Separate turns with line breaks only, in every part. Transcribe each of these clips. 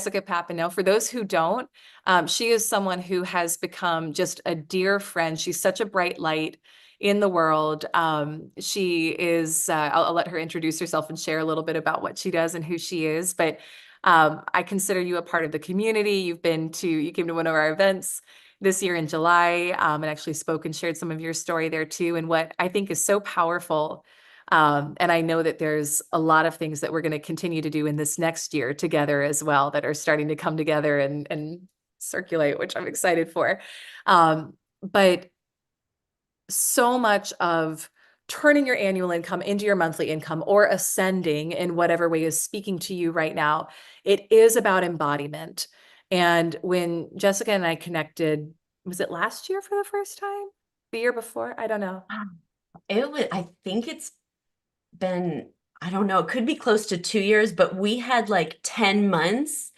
Jessica Pappineau. For those who don't, she is someone who has become just a dear friend. She's such a bright light in the world. She is, I'll let her introduce herself and share a little bit about what she does and who she is. But I consider you a part of the community. You came to one of our events this year in July, and actually spoke and shared some of your story there too. And what I think is so powerful, and I know that there's a lot of things that we're going to continue to do in this next year together as well that are starting to come together and circulate, which I'm excited for. But so much of turning your annual income into your monthly income or ascending in whatever way is speaking to you right now, it is about embodiment. And when Jessica and I connected, was it last year for the first time? The year before? I don't know.
I think it's been, I don't know, it could be close to 2 years, but we had like 10 months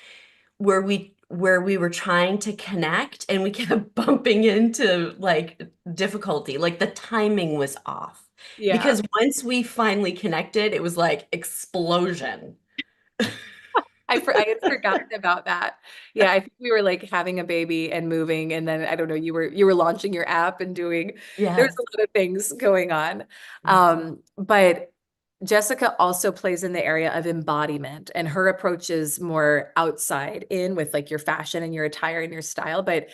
where we were trying to connect and we kept bumping into like difficulty. Like the timing was off.
Yeah.
Because once we finally connected, it was like explosion.
I had forgotten about that. Yeah, I think we were like having a baby and moving, and then I don't know, you were launching your app and doing there's
Yes.
a lot of things going on. But Jessica also plays in the area of embodiment, and her approach is more outside in with like your fashion and your attire and your style. But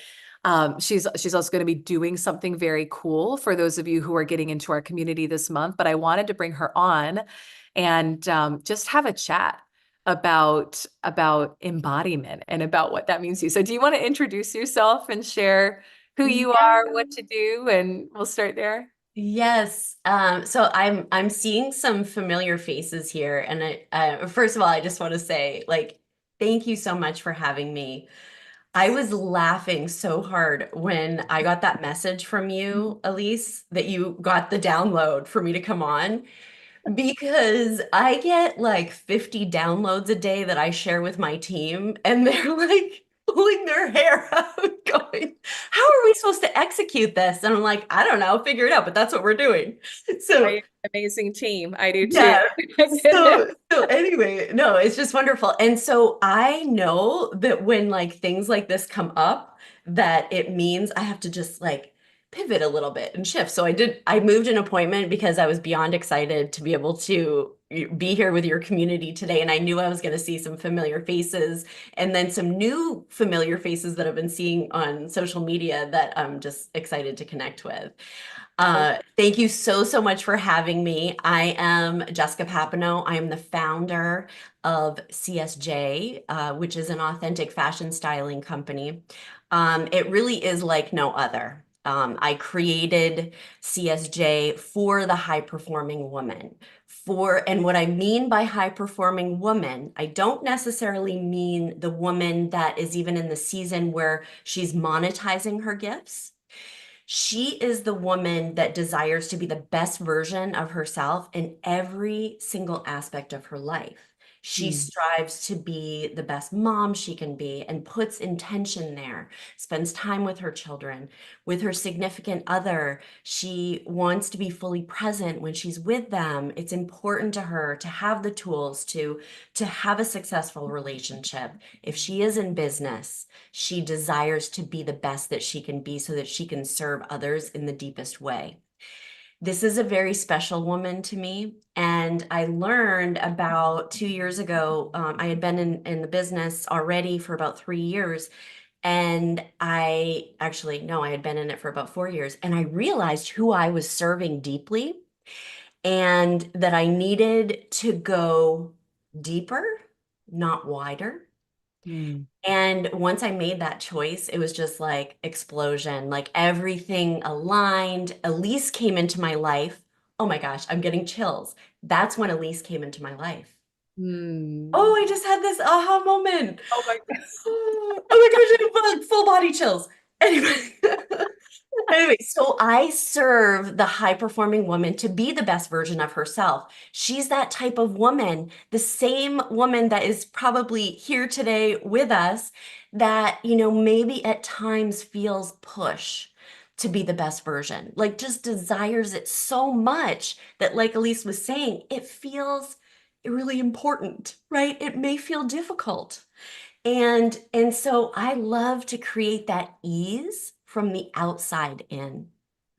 she's also going to be doing something very cool for those of you who are getting into our community this month. But I wanted to bring her on and just have a chat about embodiment and about what that means to you. So do you want to introduce yourself and share who you are, what
Yeah.
to do, and we'll start there?
Yes. So I'm seeing some familiar faces here, and first of all, I just want to say, like, thank you so much for having me. I was laughing so hard when I got that message from you, Elyse, that you got the download for me to come on, because I get like 50 downloads a day that I share with my team, and they're like pulling their hair out, going, how are we supposed to execute this? And I'm like, I don't know, figure it out, but that's what we're doing.
I
So
have an amazing team. I do too.
yeah. So anyway, no, it's just wonderful. And so I know that when like things like this come up, that it means I have to just like pivot a little bit and shift. So I moved an appointment because I was beyond excited to be able to be here with your community today. And I knew I was going to see some familiar faces and then some new familiar faces that I've been seeing on social media that I'm just excited to connect with. Thank you so, so much for having me. I am Jessica Pappineau. I am the founder of CSJ, which is an authentic fashion styling company. It really is like no other. I created CSJ for the high performing woman. And what I mean by high performing woman, I don't necessarily mean the woman that is even in the season where she's monetizing her gifts. She is the woman that desires to be the best version of herself in every single aspect of her life. She
Hmm.
strives to be the best mom she can be and puts intention there, spends time with her children, with her significant other. She wants to be fully present when she's with them. It's important to her to have the tools to have a successful relationship. If she is in business, she desires to be the best that she can be so that she can serve others in the deepest way. This is a very special woman to me. And I learned about 2 years ago, I had been in the business already for about 3 years. And no, I had been in it for about 4 years. And I realized who I was serving deeply and that I needed to go deeper, not wider.
Hmm.
And once I made that choice, it was just like explosion, like everything aligned. Elyse came into my life. Oh my gosh, I'm getting chills. That's when Elyse came into my life.
Hmm.
Oh, I just had this aha moment.
Oh my God.
Oh my gosh, I have full body chills. Anyway. Anyway, so I serve the high performing woman to be the best version of herself. She's that type of woman, the same woman that is probably here today with us, that, maybe at times feels push to be the best version, like just desires it so much that, like Elyse was saying, it feels really important, right? It may feel difficult. And so I love to create that ease from the outside in,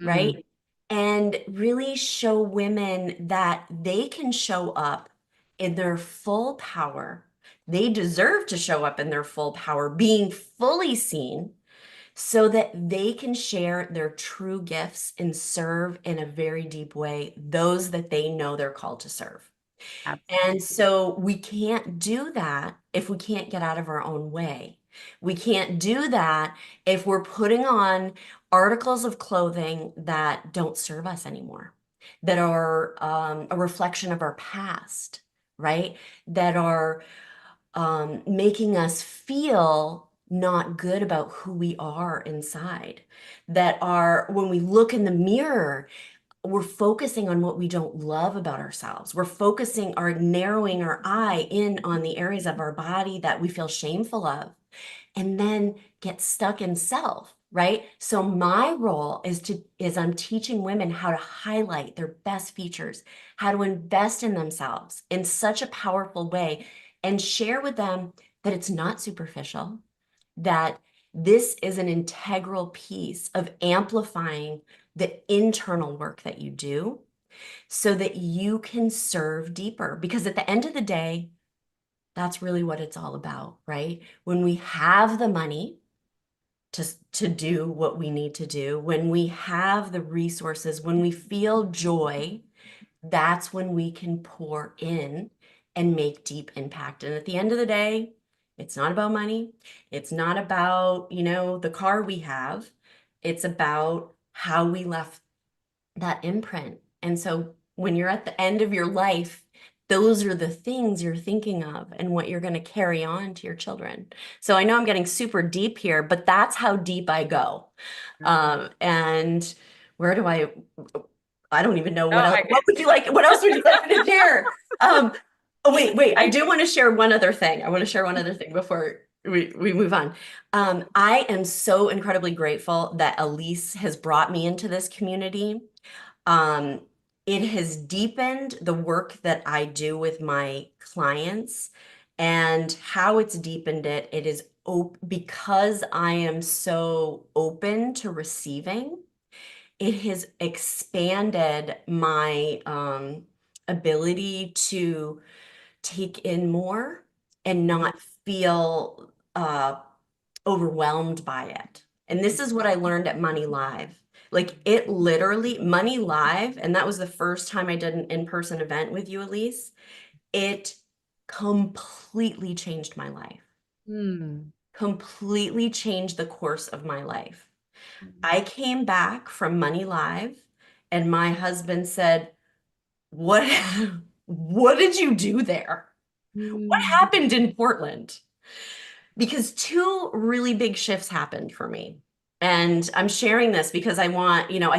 Mm,
right? And really show women that they can show up in their full power. They deserve to show up in their full power, being fully seen, so that they can share their true gifts and serve in a very deep way those that they know they're called to serve. And
absolutely.
so we can't do that if we can't get out of our own way. We can't do that if we're putting on articles of clothing that don't serve us anymore, that are a reflection of our past, right? That are making us feel not good about who we are inside. That are, when we look in the mirror, we're focusing on what we don't love about ourselves. We're focusing or narrowing our eye in on the areas of our body that we feel shameful of, and then get stuck in self, right? So my role is I'm teaching women how to highlight their best features, how to invest in themselves in such a powerful way, and share with them that it's not superficial, that this is an integral piece of amplifying the internal work that you do so that you can serve deeper. Because at the end of the day, that's really what it's all about, right? When we have the money to do what we need to do, when we have the resources, when we feel joy, that's when we can pour in and make deep impact. And at the end of the day, it's not about money. It's not about, the car we have. It's about how we left that imprint. And so when you're at the end of your life, those are the things you're thinking of and what you're going to carry on to your children. So I know I'm getting super deep here, but that's how deep I go. And where do I don't even know
No,
what would you like? What else would you like me to share? Oh, wait. I do want to share one other thing. I want to share one other thing before we move on. I am so incredibly grateful that Elyse has brought me into this community. Um, it has deepened the work that I do with my clients, and how it's deepened it. It is because I am so open to receiving. It has expanded my ability to take in more and not feel overwhelmed by it. And this is what I learned at Money Live. Like, it literally, Money Live, and that was the first time I did an in-person event with you, Elyse. It completely changed my life,
Mm.
completely changed the course of my life. I came back from Money Live and my husband said, "What what did you do there? What
Mm.
happened in Portland?" Because two really big shifts happened for me. And I'm sharing this because I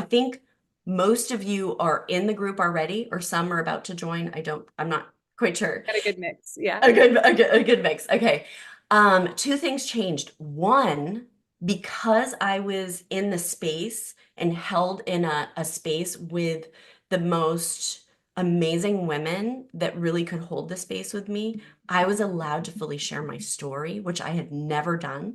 think most of you are in the group already, or some are about to join. I'm not quite sure.
Got a good mix. Yeah.
A good mix. Okay. Two things changed. One, because I was in the space and held in a space with the most amazing women that really could hold the space with me, I was allowed to fully share my story, which I had never done.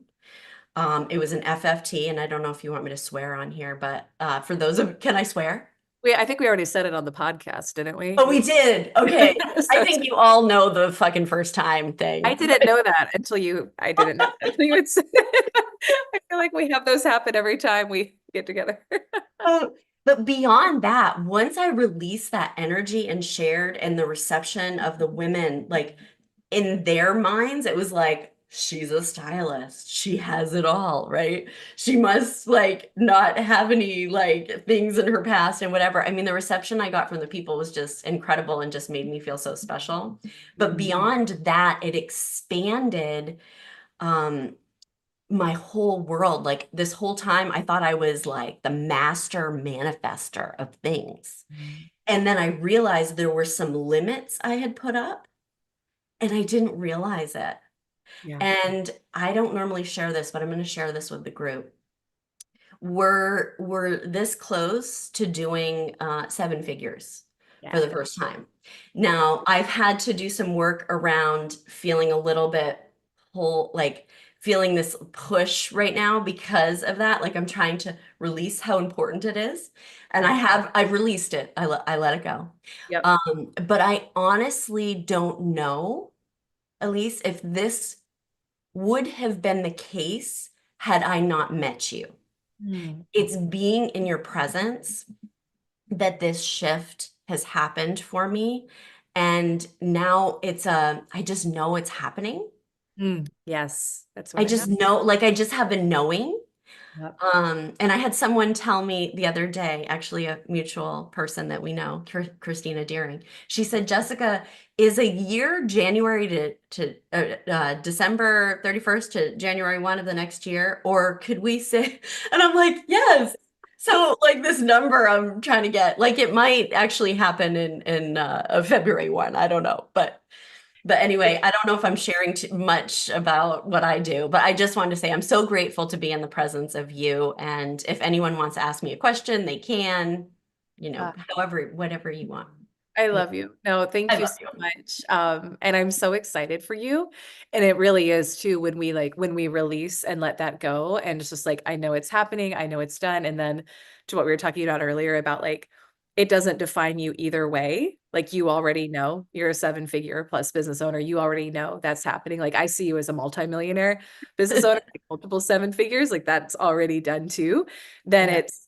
It was an FFT, and I don't know if you want me to swear on here, but can I swear?
I think we already said it on the podcast, didn't we?
Oh, we did. Okay. I
So
think you all know the fucking first time
I
thing.
didn't know that I didn't know that until you would say it. I feel like we have those happen every time we get together.
Oh, but beyond that, once I released that energy and shared, and the reception of the women, like, in their minds, it was like, she's a stylist. She has it all, right? She must like not have any like things in her past and whatever. I mean, the reception I got from the people was just incredible and just made me feel so special. But
Mm.
beyond that, it expanded um my whole world. Like, this whole time I thought I was like the master manifester of things. And then I realized there were some limits I had put up and I didn't realize it.
Yeah.
And I don't normally share this, but I'm going to share this with the group. We're this close to doing seven figures for the
Yeah.
first time. Now, I've had to do some work around feeling a little bit pull, like feeling this push right now because of that. Like I'm trying to release how important it is. And
Yeah.
I've released it. I let it go.
Yep.
But I honestly don't know, Elyse, if this would have been the case had I not met you.
Mm.
It's being in your presence that this shift has happened for me. And now I just know it's happening.
Mm. Yes, that's what
I
I
just
have.
know, like I just have a knowing.
Yep.
And I had someone tell me the other day, actually a mutual person that we know, Christina Deering. She said, Jessica, is a year January to December 31st to January 1 of the next year? Or could we say, and I'm like, yes. So like this number I'm trying to get, like it might actually happen in February 1. I don't know, but anyway, I don't know if I'm sharing too much about what I do, but I just wanted to say I'm so grateful to be in the presence of you. And if anyone wants to ask me a question, they can,
Uh,
however, whatever you want.
I
Yeah.
love you. No,
I
thank you
love
so
you.
much. And I'm so excited for you. And it really is too when we release and let that go. And it's just like, I know it's happening, I know it's done. And then to what we were talking about earlier about like, it doesn't define you either way. Like you already know you're a 7-figure plus business owner. You already know that's happening. Like I see you as a multimillionaire business owner, like multiple 7 figures, like that's already done too. Then
Yeah.
it's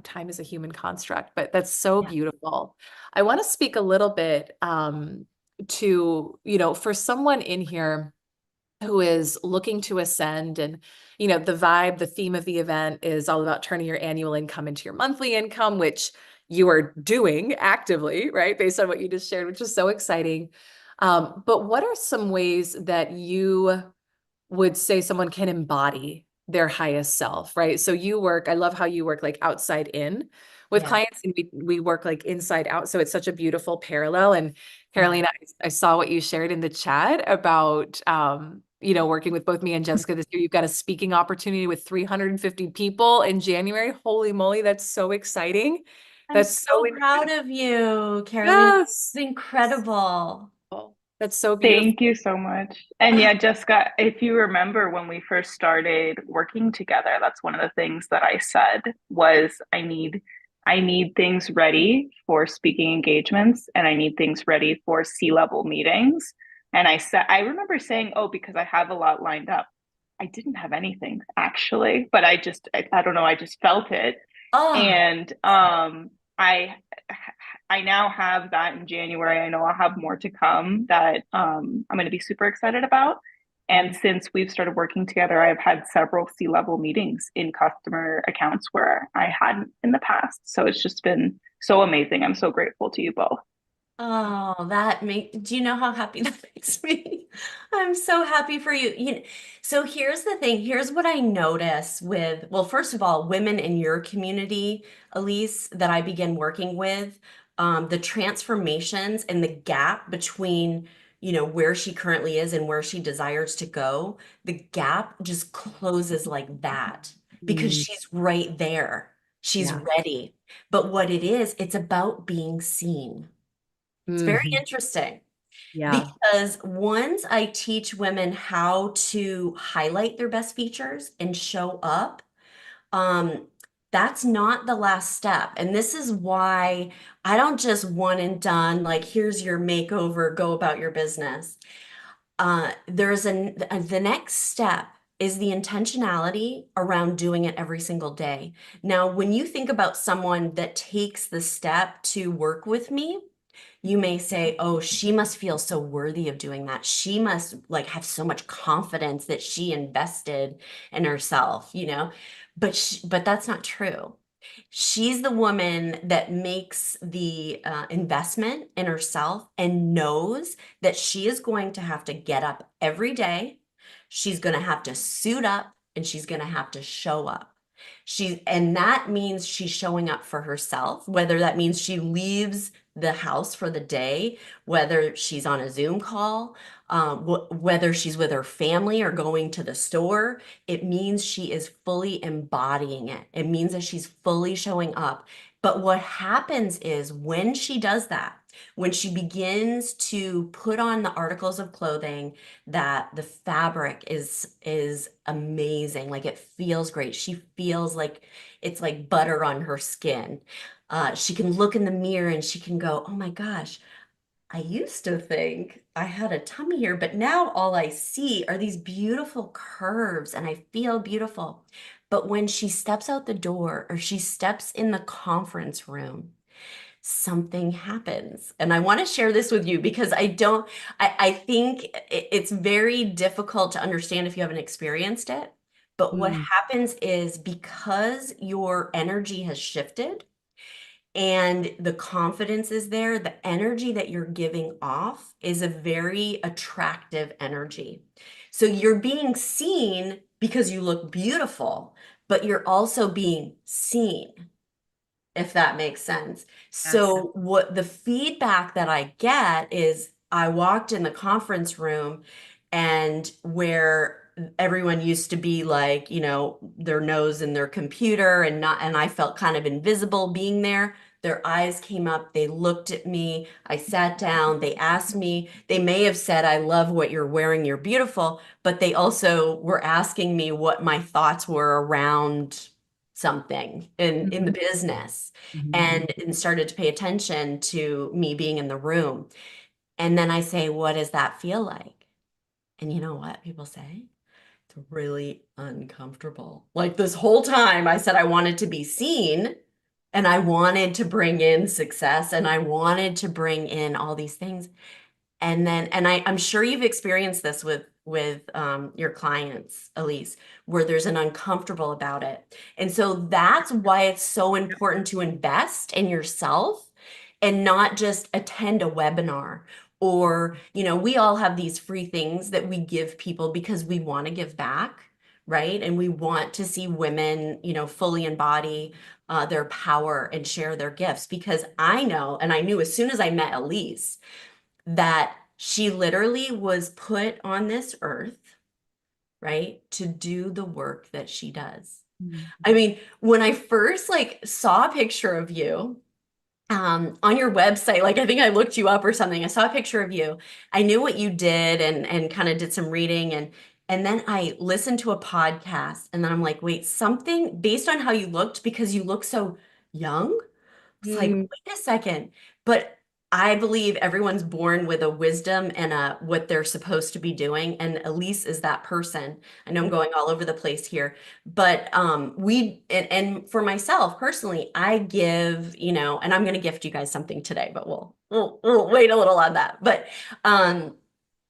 time is a human construct, but that's so
Yeah.
beautiful. I want to speak a little bit to, for someone in here who is looking to ascend and, the vibe, the theme of the event is all about turning your annual income into your monthly income, which you are doing actively, right? Based on what you just shared, which is so exciting. But what are some ways that you would say someone can embody their highest self, right? So I love how you work like outside in with
Yeah.
clients and we work like inside out. So it's such a beautiful parallel. And
Yeah.
Carolina, I saw what you shared in the chat about, working with both me and Jessica this year. You've got a speaking opportunity with 350 people in January. Holy moly, that's so exciting.
I'm
That's so
so proud of you, Carolina.
yes.
It's incredible.
That's so beautiful.
Thank you so much. And yeah, Jessica, if you remember when we first started working together, that's one of the things that I said was I need things ready for speaking engagements and I need things ready for C-level meetings. And I remember saying, "Oh, because I have a lot lined up." I didn't have anything actually, but I don't know, I just felt it.
Oh,
And I I now have that in January. I know I'll have more to come that I'm going to be super excited about. And since we've started working together, I've had several C-level meetings in customer accounts where I hadn't in the past. So it's just been so amazing. I'm so grateful to you both.
do you know how happy that makes me? I'm so happy for you. So here's the thing. Here's what I notice with, well, first of all, women in your community, Elyse, that I begin working with, the transformations and the gap between, where she currently is and where she desires to go, the gap just closes like that because
Mm,
she's right there. She's
yeah.
ready. But what it is, it's about being seen. It's very
Mhm.
interesting
Yeah.
because once I teach women how to highlight their best features and show up, um, that's not the last step. And this is why I don't just one and done, like, here's your makeover, go about your business. The next step is the intentionality around doing it every single day. Now, when you think about someone that takes the step to work with me, you may say, oh, she must feel so worthy of doing that. She must like have so much confidence that she invested in herself, but that's not true. She's the woman that makes the investment in herself and knows that she is going to have to get up every day. She's going to have to suit up and she's going to have to show up. And that means she's showing up for herself, whether that means she leaves the house for the day, whether she's on a Zoom call, whether she's with her family or going to the store. It means she is fully embodying it. It means that she's fully showing up. But what happens is when she does that, when she begins to put on the articles of clothing that the fabric is amazing, like it feels great. She feels like it's like butter on her skin. She can look in the mirror and she can go, oh my gosh, I used to think I had a tummy here, but now all I see are these beautiful curves and I feel beautiful. But when she steps out the door or she steps in the conference room, something happens. And I want to share this with you because I think it's very difficult to understand if you haven't experienced it. But what
Mm.
happens is because your energy has shifted, and the confidence is there, the energy that you're giving off is a very attractive energy. So you're being seen because you look beautiful, but you're also being seen, if that makes sense.
Yes.
So what the feedback that I get is I walked in the conference room and where everyone used to be like, their nose in their computer and I felt kind of invisible being there. Their eyes came up, they looked at me, I sat down, they asked me, they may have said, I love what you're wearing, you're beautiful, but they also were asking me what my thoughts were around something in the
Mhm.
business
Mhm.
and started to pay attention to me being in the room. And then I say, what does that feel like? And you know what people say? It's really uncomfortable. Like this whole time I said I wanted to be seen and I wanted to bring in success and I wanted to bring in all these things. I'm sure you've experienced this with your clients, Elyse, where there's an uncomfortable about it. And so that's why it's so important to invest in yourself and not just attend a webinar or, we all have these free things that we give people because we want to give back, right? And we want to see women, fully embody their power and share their gifts because I know, and I knew as soon as I met Elyse, that she literally was put on this earth, right, to do the work that she does.
Mhm.
I mean, when I first like saw a picture of you on your website, like I think I looked you up or something. I saw a picture of you. I knew what you did and kind of did some reading and then I listened to a podcast and then I'm like, wait, something based on how you looked because you look so young. It's like,
Mm.
wait a second. But I believe everyone's born with a wisdom and a what they're supposed to be doing. And Elyse is that person. I know I'm going all over the place here, but and for myself personally, I give, and I'm gonna gift you guys something today, but we'll wait a little on that. But um,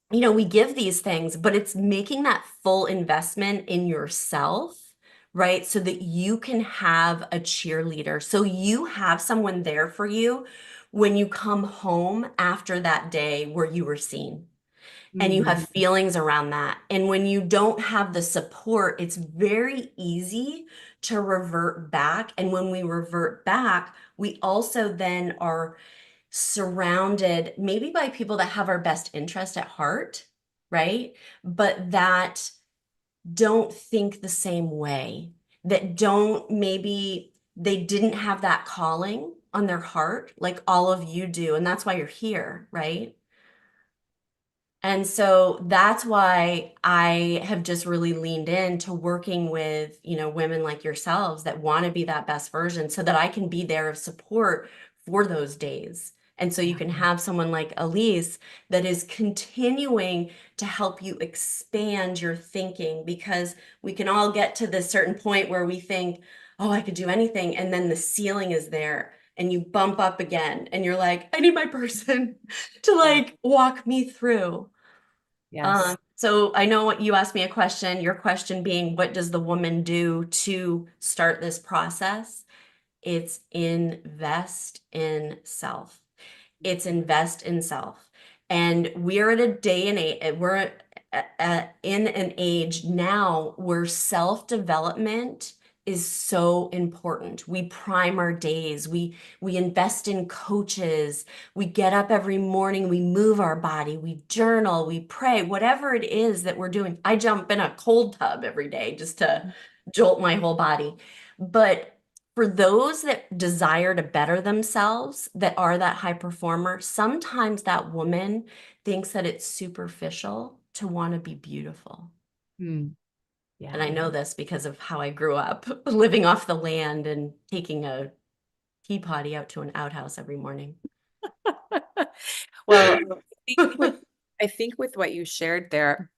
we give these things, but it's making that full investment in yourself, right? So that you can have a cheerleader. So you have someone there for you when you come home after that day where you were seen and you
Mhm.
have feelings around that. And when you don't have the support, it's very easy to revert back. And when we revert back, we also then are surrounded maybe by people that have our best interest at heart, right? But that don't think the same way, that don't maybe they didn't have that calling on their heart like all of you do. And that's why you're here, right? And so that's why I have just really leaned into working with, women like yourselves that want to be that best version so that I can be there of support for those days. And so you
Yeah.
can have someone like Elyse that is continuing to help you expand your thinking because we can all get to this certain point where we think, oh, I could do anything. And then the ceiling is there and you bump up again and you're like, I need my person to
Yeah.
like walk me through.
Yes.
So I know what you asked me a question, your question being, what does the woman do to start this process? It's invest in self. It's invest in self. And we're at a day and age, in an age now where self-development is so important. We prime our days. We invest in coaches. We get up every morning, we move our body, we journal, we pray, whatever it is that we're doing. I jump in a cold tub every day just to jolt my whole body. But for those that desire to better themselves, that are that high performer, sometimes that woman thinks that it's superficial to want to be beautiful.
Hmm.
And I
Yeah.
know this because of how I grew up, living off the land and taking a tea potty out to an outhouse every morning.
Well, I think with what you shared there,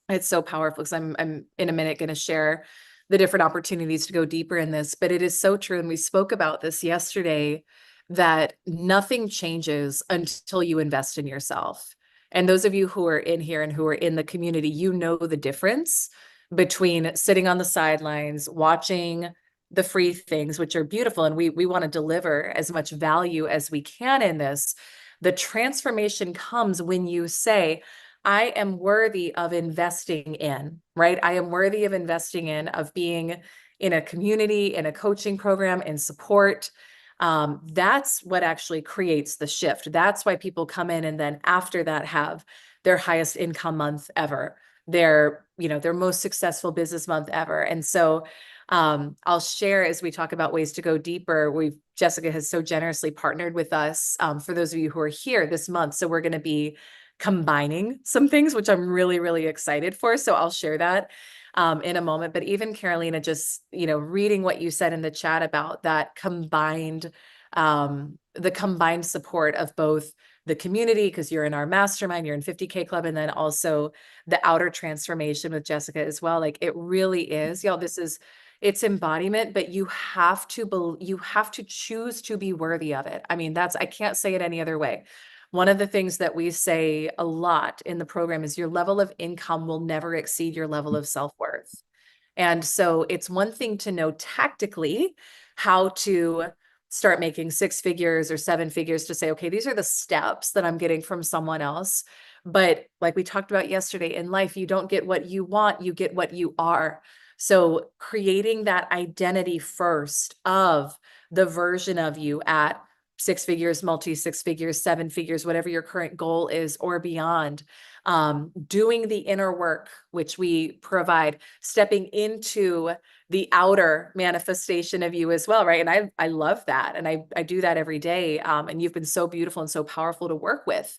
it's so powerful because I'm in a minute going to share the different opportunities to go deeper in this, but it is so true. And we spoke about this yesterday, that nothing changes until you invest in yourself. And those of you who are in here and who are in the community, you know the difference between sitting on the sidelines, watching the free things, which are beautiful. And we want to deliver as much value as we can in this. The transformation comes when you say, I am worthy of investing in, right? I am worthy of investing in, of being in a community, in a coaching program, in support. That's what actually creates the shift. That's why people come in and then after that have their highest income month ever, their most successful business month ever. And so I'll share as we talk about ways to go deeper. Jessica has so generously partnered with us for those of you who are here this month. So we're going to be combining some things, which I'm really, really excited for. So I'll share that in a moment. But even Carolina, just, reading what you said in the chat about that the combined support of both the community, because you're in our mastermind, you're in 50K Club, and then also the outer transformation with Jessica as well. Like it really is, y'all, it's embodiment, but you have to choose to be worthy of it. I mean, I can't say it any other way. One of the things that we say a lot in the program is your level of income will never exceed your level of self-worth. And so it's one thing to know tactically how to start making 6 figures or 7 figures to say, okay, these are the steps that I'm getting from someone else. But like we talked about yesterday, in life, you don't get what you want, you get what you are. So creating that identity first of the version of you at 6 figures, multi 6 figures, 7 figures, whatever your current goal is or beyond, doing the inner work, which we provide, stepping into the outer manifestation of you as well, right? And I love that. And I do that every day. And you've been so beautiful and so powerful to work with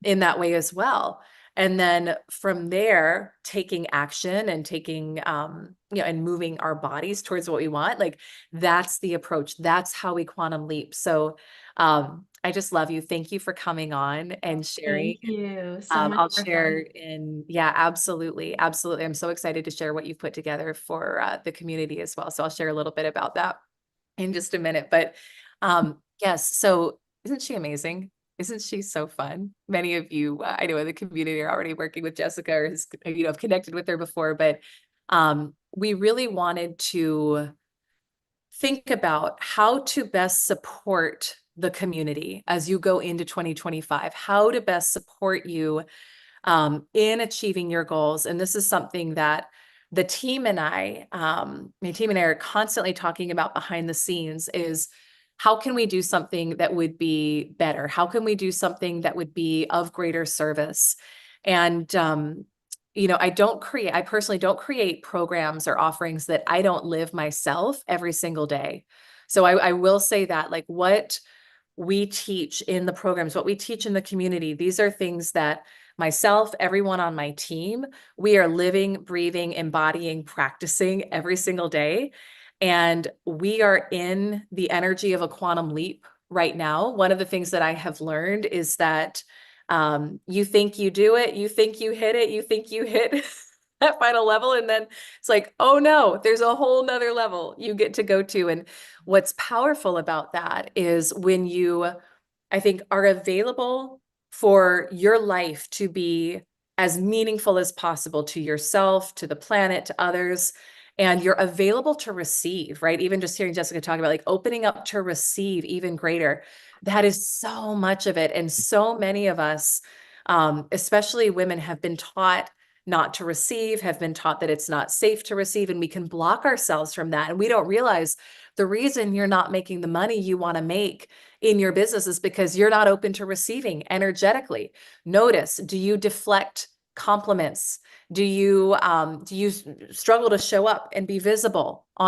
in that way as well. And then from there, taking action and taking, and moving our bodies towards what we want, like that's the approach. That's how we quantum leap. So I just love you. Thank you for coming on and sharing.
Thank you so much
I'll
for
share
having
yeah, absolutely. Absolutely. I'm so excited to share what you've put together for the community as well. So I'll share a little bit about that in just a minute. But yes, so isn't she amazing? Isn't she so fun? Many of you, I know in the community are already working with Jessica or have connected with her before, but we really wanted to think about how to best support the community as you go into 2025, how to best support you in achieving your goals. And this is something that the team and my team and I are constantly talking about behind the scenes is how can we do something that would be better? How can we do something that would be of greater service? And, I personally don't create programs or offerings that I don't live myself every single day. So I will say that like what we teach in the programs, what we teach in the community, these are things that myself, everyone on my team, we are living, breathing, embodying, practicing every single day. And we are in the energy of a quantum leap right now. One of the things that I have learned is that you think you do it, you think you hit it, you think you hit that final level. And then it's like, oh no, there's a whole nother level you get to go to. And what's powerful about that is when you, I think, are available for your life to be as meaningful as possible to yourself, to the planet, to others, and you're available to receive, right? Even just hearing Jessica talk about like opening up to receive even greater, that is so much of it. And so many of us, especially women, have been taught not to receive, have been taught that it's not safe to receive, and we can block ourselves from that. And we don't realize the reason you're not making the money you want to make in your business is because you're not open to receiving energetically. Notice, do you deflect compliments? Do you struggle to show up and be visible on